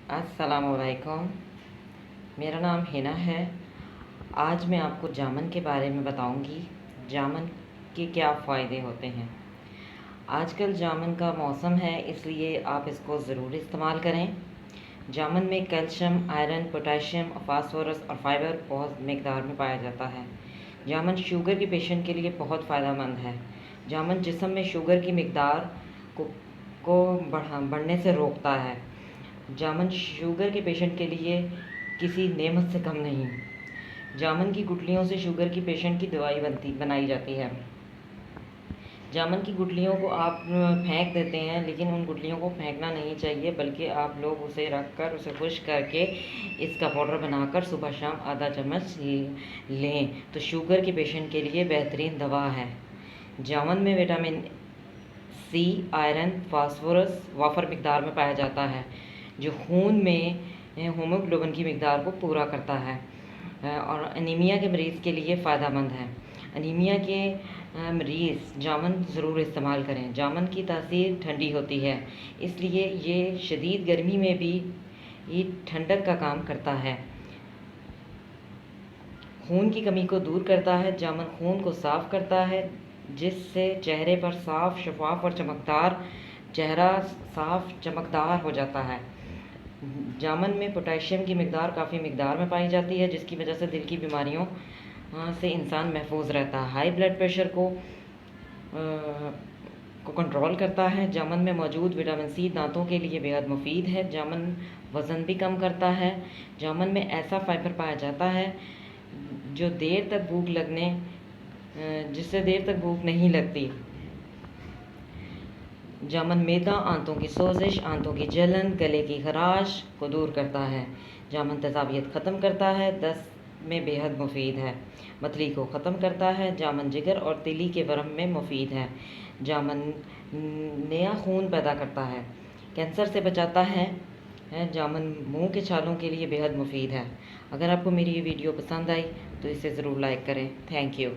अस्सलामुअलैकुम। मेरा नाम हिना है। आज मैं आपको जामुन के बारे में बताऊंगी। जामुन के क्या फ़ायदे होते हैं। आजकल जामुन का मौसम है, इसलिए आप इसको ज़रूर इस्तेमाल करें। जामुन में कैल्शियम, आयरन, पोटेशियम, फास्फोरस और फाइबर बहुत मकदार में पाया जाता है। जामुन शुगर के पेशेंट के लिए बहुत फ़ायदेमंद है। जामुन जिस्म में शुगर की मकदार को बढ़ने से रोकता है। जामुन शुगर के पेशेंट के लिए किसी नेमत से कम नहीं। जामुन की गुठलियों से शुगर की पेशेंट की दवाई बनाई जाती है। जामुन की गुठलियों को आप फेंक देते हैं, लेकिन उन गुठलियों को फेंकना नहीं चाहिए, बल्कि आप लोग उसे रख कर उसे खुश करके इसका पाउडर बनाकर सुबह शाम आधा चम्मच लें तो शुगर के पेशेंट के लिए बेहतरीन दवा है। जामुन में विटामिन सी, आयरन, फास्फोरस वाफर मकदार में पाया जाता है, जो खून में हीमोग्लोबिन की मकदार को पूरा करता है और अनीमिया के मरीज़ के लिए फ़ायदेमंद है। अनीमिया के मरीज़ जामुन ज़रूर इस्तेमाल करें। जामुन की तासीर ठंडी होती है, इसलिए ये शदीद गर्मी में भी ये ठंडक का काम करता है। खून की कमी को दूर करता है। जामुन खून को साफ़ करता है, जिससे चेहरे पर साफ़, शफाफ और चमकदार चेहरा साफ़ चमकदार हो जाता है। जामुन में पोटेशियम की मकदार काफ़ी मकदार में पाई जाती है, जिसकी वजह से दिल की बीमारियों से इंसान महफूज रहता है। हाई ब्लड प्रेशर को कंट्रोल करता है। जामुन में मौजूद विटामिन सी दांतों के लिए बेहद मुफीद है। जामुन वज़न भी कम करता है। जामुन में ऐसा फाइबर पाया जाता है जो जिससे देर तक भूख नहीं लगती। जामुन मैदा, आंतों की सोजिश, आंतों की जलन, गले की खराश को दूर करता है। जामुन तेज़ाबियत ख़त्म करता है, दस्त में बेहद मुफीद है। मतली को ख़त्म करता है। जामुन जिगर और तिली के वर्म में मुफीद है। जामुन नया खून पैदा करता है, कैंसर से बचाता है। जामुन मुंह के छालों के लिए बेहद मुफीद है। अगर आपको मेरी ये वीडियो पसंद आई तो इसे ज़रूर लाइक करें। Thank you.